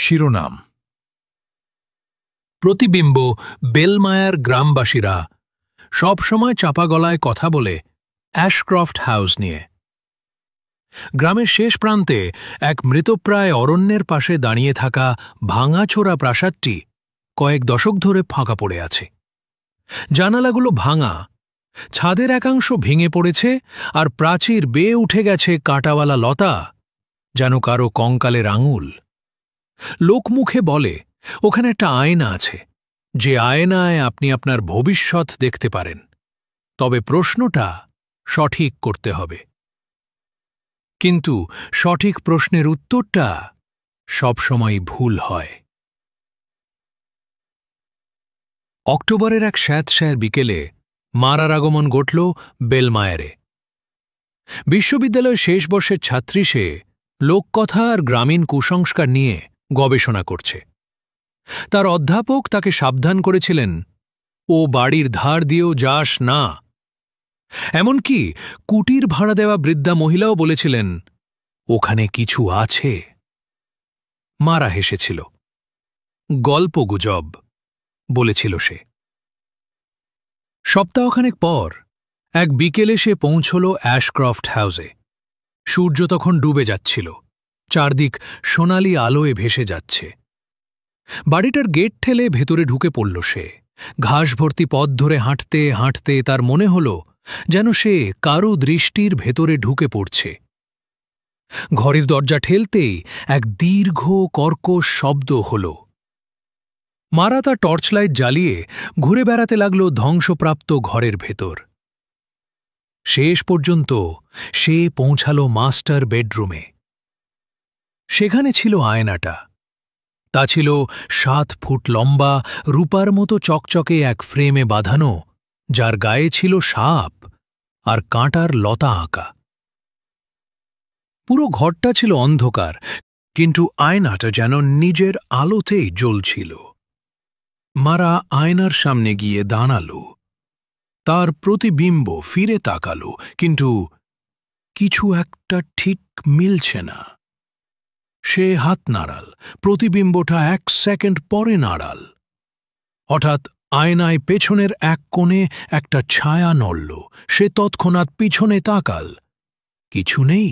শিরোনাম: প্রতিবিম্ব। বেলমায়ার গ্রামবাসীরা সবসময় চাপা গলায় কথা বলে অ্যাশক্রফট হাউস নিয়ে। গ্রামের শেষ প্রান্তে এক মৃতপ্রায় অরণ্যের পাশে দাঁড়িয়ে থাকা ভাঙাচোরা প্রাসাদটি কয়েক দশক ধরে ফাঁকা পড়ে আছে। জানালাগুলো ভাঙা, ছাদের একাংশ ভেঙে পড়েছে, আর প্রাচীর বেয়ে উঠে গেছে কাঁটাওয়ালা লতা, যেন কারো কঙ্কালের আঙুল। লোকমুখে বলে ওখানে একটা আয়না আছে, যে আয়নায় আপনি আপনার ভবিষ্যৎ দেখতে পারেন। তবে প্রশ্নটা সঠিক করতে হবে। কিন্তু সঠিক প্রশ্নের উত্তরটা সবসময় ভুল হয়। অক্টোবরের এক স্যাঁতস্যাঁত বিকেলে মারার আগমন ঘটল বেলমায়ারে। বিশ্ববিদ্যালয়ের শেষ বর্ষের ছাত্রী সে, লোককথা আর গ্রামীণ কুসংস্কার নিয়ে গবেষণা করছে। তার অধ্যাপক তাকে সাবধান করেছিলেন, ও বাড়ির ধার দিয়েও যাস না। এমনকি কুটির ভাড়া দেওয়া বৃদ্ধা মহিলাও বলেছিলেন, ওখানে কিছু আছে। মারা হেসেছিল। গল্পগুজব, বলেছিল সে। সপ্তাহখানেক পর এক বিকেলে সে পৌঁছল অ্যাশক্রফট হাউসে। সূর্য তখন ডুবে যাচ্ছিল, চারদিক সোনালি আলোয় ভেসে যাচ্ছে। বাড়িটার গেট ঠেলে ভেতরে ঢুকে পড়ল সে। ঘাস ভর্তি পথ ধরে হাঁটতে হাঁটতে তার মনে হল যেন সে কারো দৃষ্টির ভেতরে ঢুকে পড়ছে। ঘরের দরজা ঠেলতেই এক দীর্ঘ কর্কশ শব্দ হল। মারা তার টর্চলাইট জ্বালিয়ে ঘুরে বেড়াতে লাগল ধ্বংসপ্রাপ্ত ঘরের ভেতর। শেষ পর্যন্ত সে পৌঁছাল মাস্টার বেডরুমে। সেখানে ছিল আয়নাটা। তা ছিল 7 ফুট লম্বা, রূপার মতো চকচকে এক ফ্রেমে বাঁধানো, যার গায়ে ছিল সাপ আর কাঁটার লতা আঁকা। পুরো ঘরটা ছিল অন্ধকার, কিন্তু আয়নাটা যেন নিজের আলোতেই জ্বলছিল। মারা আয়নার সামনে গিয়ে দাঁড়াল। তার প্রতিবিম্ব ফিরে তাকালো, কিন্তু কিছু একটা ঠিক মিলছে না। সে হাত নাড়াল, প্রতিবিম্বটা 1 সেকেন্ড পরে নাড়াল। হঠাৎ আয়নায় পেছনের এক কোণে একটা ছায়া নড়ল। সে তৎক্ষণাৎ পিছনে তাকাল, কিছু নেই।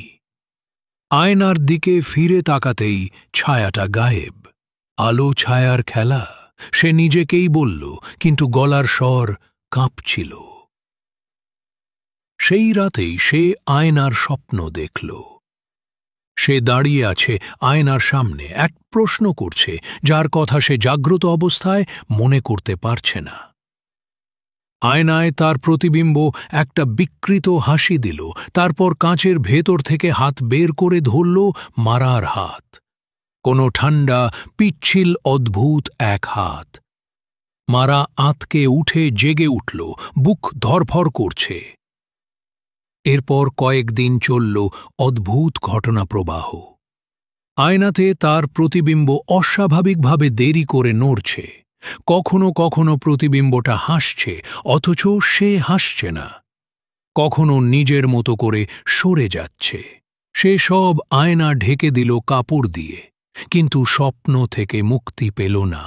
আয়নার দিকে ফিরে তাকাতেই ছায়াটা গায়েব। আলো ছায়ার খেলা, সে নিজেকেই বলল, কিন্তু গলার স্বর কাঁপছিল। সেই রাতেই সে আয়নার স্বপ্ন দেখল। সে দাঁড়িয়ে আছে আয়নার সামনে, এক প্রশ্ন করছে, যার কথা সে জাগ্রত অবস্থায় মনে করতে পারছে না। আয়নায় তার প্রতিবিম্ব একটা বিকৃত হাসি দিল, তারপর কাঁচের ভেতর থেকে হাত বের করে ধরল মারার হাত। কোনো ঠান্ডা, পিচ্ছিল, অদ্ভুত এক হাত। মারা আঁতকে উঠে জেগে উঠল, বুক ধরফর করছে। এরপর কয়েকদিন চলল অদ্ভুত ঘটনা প্রবাহ। আয়নাতে তার প্রতিবিম্ব অস্বাভাবিকভাবে দেরি করে নড়ছে। কখনো কখনো প্রতিবিম্বটা হাসছে, অথচ সে হাসছে না। কখনো নিজের মতো করে সরে যাচ্ছে। সে সব আয়না ঢেকে দিল কাপড় দিয়ে, কিন্তু স্বপ্ন থেকে মুক্তি পেল না।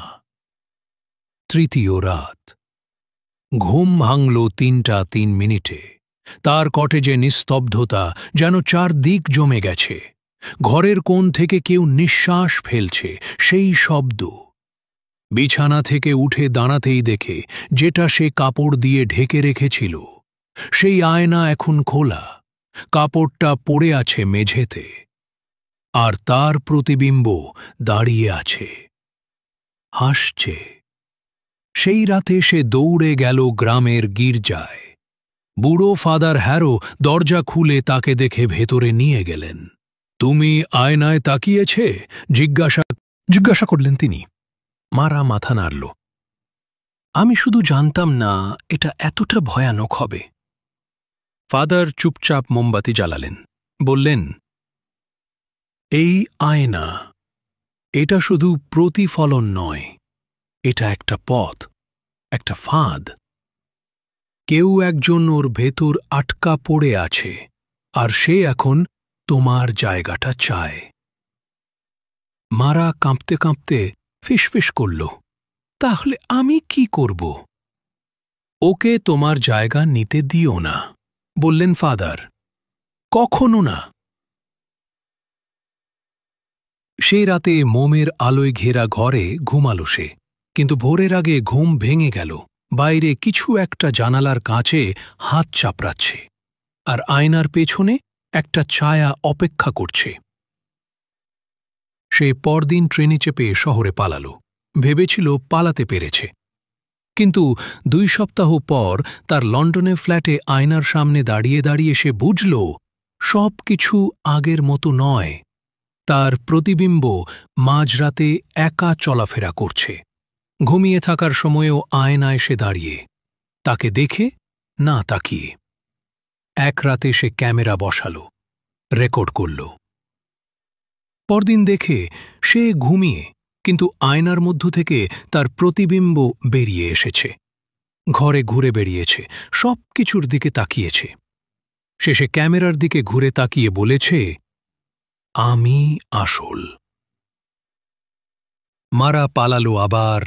তৃতীয় রাত। ঘুম ভাঙল 3:03। তার কটেজে নিস্তব্ধতা, যেন চারদিক জমে গেছে। ঘরের কোণ থেকে কেউ নিঃশ্বাস ফেলছে, সেই শব্দ। বিছানা থেকে উঠে দাঁড়াতেই দেখে, যেটা সে কাপড় দিয়ে ঢেকে রেখেছিল, সেই আয়না এখন খোলা। কাপড়টা পড়ে আছে মেঝেতে, আর তার প্রতিবিম্ব দাঁড়িয়ে আছে, হাসছে। সেই রাতে সে দৌড়ে গেল গ্রামের গির্জায়। বুড়ো ফাদার হ্যারো দরজা খুলে তাকে দেখে ভেতরে নিয়ে গেলেন। তুমি আয়নায় তাকিয়েছে? জিজ্ঞাসা করলেন তিনি। মারা মাথা নাড়ল। আমি শুধু জানতাম না এটা এতটা ভয়ানক হবে। ফাদার চুপচাপ মোমবাতি জ্বালালেন, বললেন, এই আয়না, এটা শুধু প্রতিফলন নয়, এটা একটা পথ, একটা ফাঁদ। কেউ একজন ওর ভেতর আটকা পড়ে আছে, আর সে এখন তোমার জায়গাটা চায়। মারা কাঁপতে কাঁপতে ফিসফিস করল, তাহলে আমি কি করব? ওকে তোমার জায়গা নিতে দিও না, বললেন ফাদার। কখনো না। সেই রাতে মোমের আলোয় ঘেরা ঘরে ঘুমালো সে, কিন্তু ভোরের আগে ঘুম ভেঙে গেল। বাইরে কিছু একটা জানালার কাঁচে হাত চাপড়াচ্ছে, আর আয়নার পেছনে একটা ছায়া অপেক্ষা করছে। সে পরদিন ট্রেনে চেপে শহরে পালালো, ভেবেছিল পালাতে পেরেছে। কিন্তু 2 সপ্তাহ পর তার লন্ডনের ফ্ল্যাটে আয়নার সামনে দাঁড়িয়ে দাঁড়িয়ে সে বুঝল সব কিছু আগের মতো নয়। তার প্রতিবিম্ব মাঝরাতে একা চলাফেরা করছে। ঘুমিয়ে থাকার সময়েও আয়নায় সে দাঁড়িয়ে, তাকে দেখে না তাকিয়ে। এক রাতে সে ক্যামেরা বসালো, রেকর্ড করল। পরদিন দেখে সে ঘুমিয়ে, কিন্তু আয়নার মধ্য থেকে তার প্রতিবিম্ব বেরিয়ে এসেছে। ঘরে ঘুরে বেরিয়েছে, সব কিছুর দিকে তাকিয়েছে। শেষে ক্যামেরার দিকে ঘুরে তাকিয়ে বলেছে, আমি আসল। মারা পালালো আবার,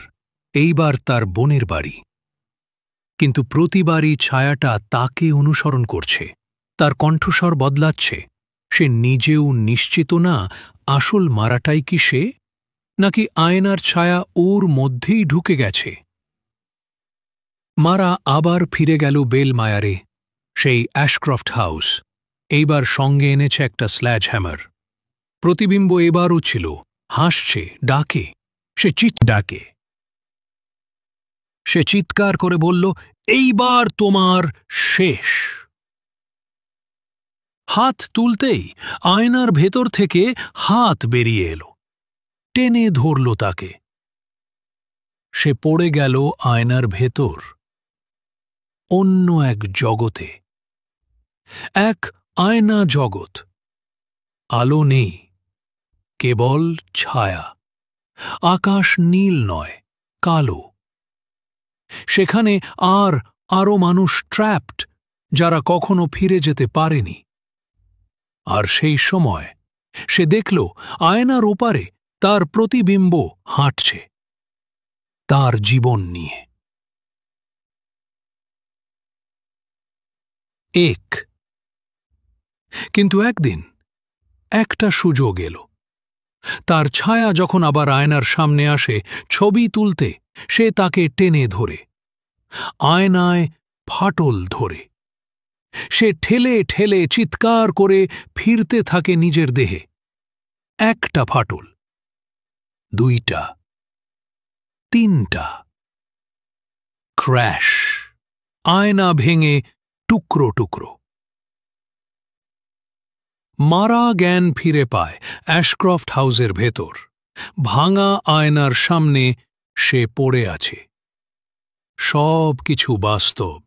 এইবার তার বোনের বাড়ি। কিন্তু প্রতিবারই ছায়াটা তাকে অনুসরণ করছে, তার কণ্ঠস্বর বদলাচ্ছে। সে নিজেও নিশ্চিত না আসল মারাটাই কি সে, নাকি আয়নার ছায়া ওর মধ্যেই ঢুকে গেছে। মারা আবার ফিরে গেল বেলমায়ারে, সেই অ্যাশক্রফট হাউস। এইবার সঙ্গে এনেছে একটা স্ল্যাজ হ্যামার। প্রতিবিম্ব এবারও ছিল, হাসছে, ডাকে। সে চিৎকার করে বলল, এইবার তোমার শেষ। হাত তুলতেই আয়নার ভেতর থেকে হাত বেরিয়ে এলো, টেনে ধরল তাকে। সে পড়ে গেল আয়নার ভেতর, অন্য এক জগতে। এক আয়না জগৎ। আলো নেই, কেবল ছায়া। আকাশ নীল নয়, কালো। সেখানে আরও মানুষ ট্র্যাপড, যারা কখনো ফিরে যেতে পারেনি। আর সেই সময় সে দেখল আয়নার ওপারে তার প্রতিবিম্ব হাঁটছে, তার জীবন নিয়ে। কিন্তু একদিন একটা সুযোগ এলো। তার ছায়া যখন আবার আয়নার সামনে আসে ছবি তুলতে, সে তাকে টেনে ধরে, আয়নায় ফাটল ধরে। সে ঠেলে ঠেলে চিৎকার করে ফিরতে থাকে নিজের দেহে। একটা ফাটল, 2টা, 3টা। ক্র্যাশ! আয়না ভেঙে টুকরো টুকরো। মারা জ্ঞান ফিরে পায় অ্যাশক্রফট হাউসের ভেতর। ভাঙা আয়নার সামনে সে পড়ে আছে। সব কিছু বাস্তব,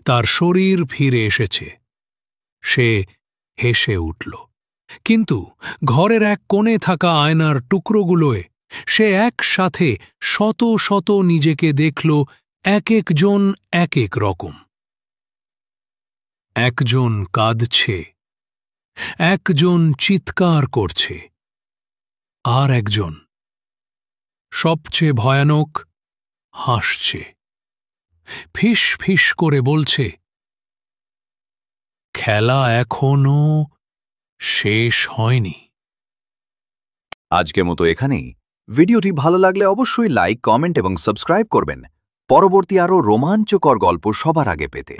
তার শরীর ফিরে এসেছে। সে হেসে উঠল, কিন্তু ঘরের এক কোণে থাকা আয়নার টুকরোগুলোয় সে একসাথে শত শত নিজেকে দেখল, এক একজন এক এক রকম। একজন কাঁদছে, একজন চিৎকার করছে, আর একজন সবচেয়ে ভয়ানক হাসছে, ফিস ফিস করে বলছে, খেলা এখনো শেষ হয়নি। আজকের মতো এখানেই। ভিডিওটি ভালো লাগলে অবশ্যই লাইক, কমেন্ট এবং সাবস্ক্রাইব করবেন পরবর্তী আরও রোমাঞ্চকর গল্প সবার আগে পেতে।